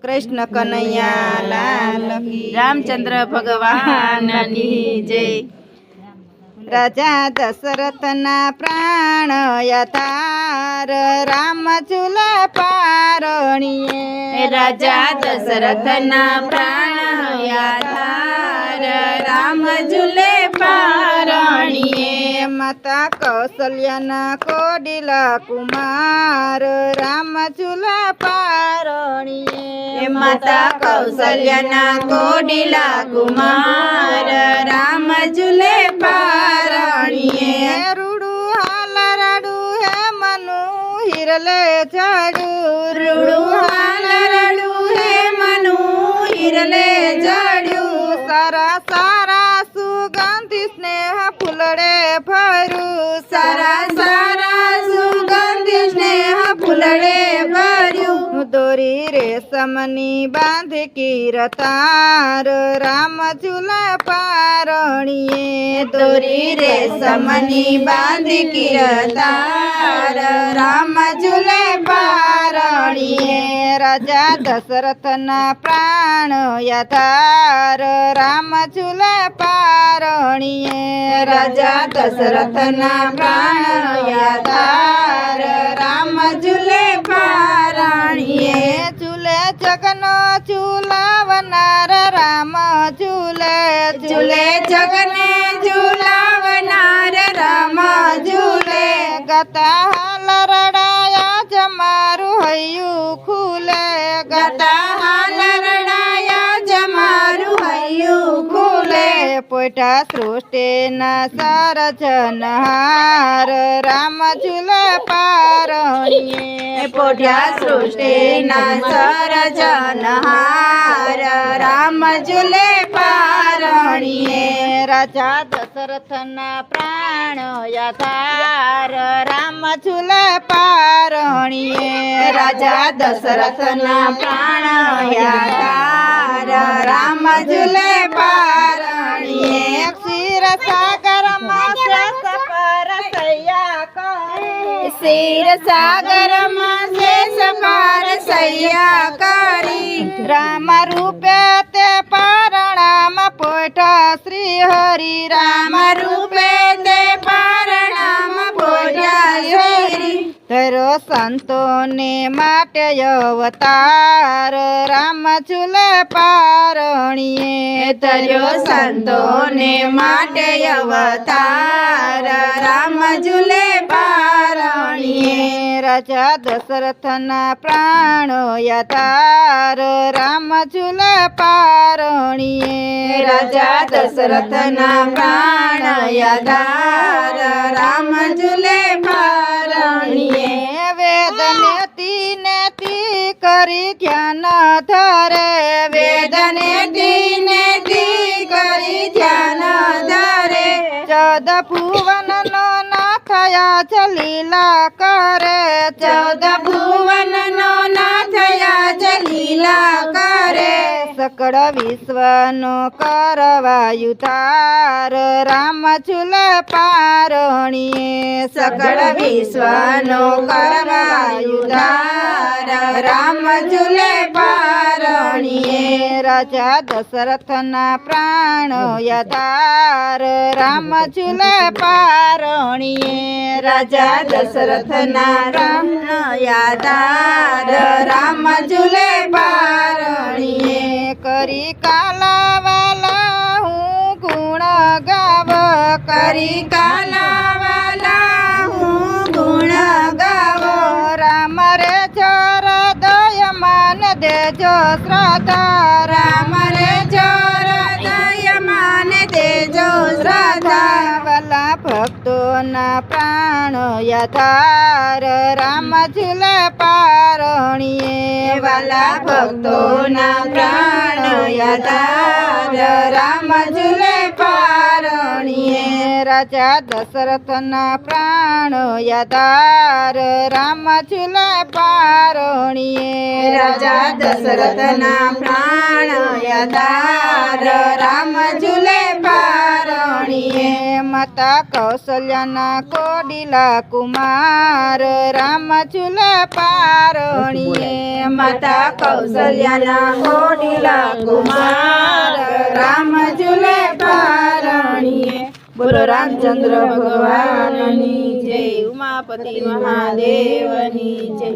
कृष्ण कन्हैया लाल की रामचंद्र भगवान की जय। राजा दशरथना प्राण यथार राम चूला पारणिये। राजा दशरथना प्राण यथार राम झूले पारणिये। माता कौशल्याना कोडिला कुमार राम चूला पारणिये। माता कौशल्याना कोडिला कुमार राम झूले पारणिये। रुडू हाला राडू हे मनु हिरले झाडू। रुडू हाला राडू हे मनु हिरले झाडू। सारा सारा सुगंधी स्नेह फुलडे भरू। सारा सारा सुगंधी स्नेह फुलडे भरू। दोरी रेशमनी बांध की रतार राम झूला पारणिये। दोरी रेशमनी बांध की रतार राम झूले पारणिये। राजा दशरथना प्राण यथार राम झूला पारणिये। राजा दशरथना प्राण यथार राम झूले पारणिये। झूले जगनो झूलावनार राम झूले। झूले जगने झूलावनार राम झूले। गता हाल रडाया जमारू हयू खुले। गता हाल रडाया जमारू हयू खुले। पोटा सृष्टीना सरजनहार राम झूले पारणिये। पोट्या सृष्टीना सरजनहार राम झूले पारणिये। राजा दशरथना प्राण यथार राम झूले पारणिये। राजा दशरथना प्राण यथार राम झूले पारणिये। क्षीर सागर मासे सपर सैया करी। क्षीर सागर मासे सपार सैया करी। राम रूपे ते पारणाम पोट श्री हरि। राम रूपे ते पारणाम पोट्या श्री। तेरो संतो ने माटे अवतार राम झूले पारणिये। तर्यो संतो ने माटे अवतार राम झूले पारणिये। राजा दशरथना प्राण यथार राम झूले पारणिये। राजा दशरथना प्राण यथार राम झूले पारणिये। वेद नेति नेति करी ध्यान धरे। वेद नेति नेति करी ध्यान धरे। 14 भुवन नो नाथया लीला करे। 14 भुवन नो नाथया लीला करे। सकळ विश्वनो करवायुधार राम झूले पारणिये। सकळ विश्वनो करवायुधार राम झूले पारणिये। राजा दशरथना प्राण यथार राम झूले पारणिये। राजा दशरथना प्राण यथार राम झूले पारणिये। करी काला वाला हूँ गुण गाव। करी काला वाला हूँ गुण गावो। राम रे जोर दय मान देजो श्रद्धा। राम रे जोर दय मान देजो श्रद्धा। वाला भक्तोना प्राण यथार राम झूले पारणिये। वाला भक्तोना प्राण यथार राम झूले पारणिये। राजा दशरथना प्राण यथार राम झूले पारणिये। राजा दशरथना प्राण यथार राम झूले पारणिये। માતા કૌશલ્યાના કોડિલા કુમાર રામ ઝૂલે પારણીએ માતા કૌશલ્યાના કોડિલા કુમાર રામ ઝૂલે પારણીએ બોલો રામચંદ્ર ભગવાનની જય ઉમાપતિ મહાદેવની જય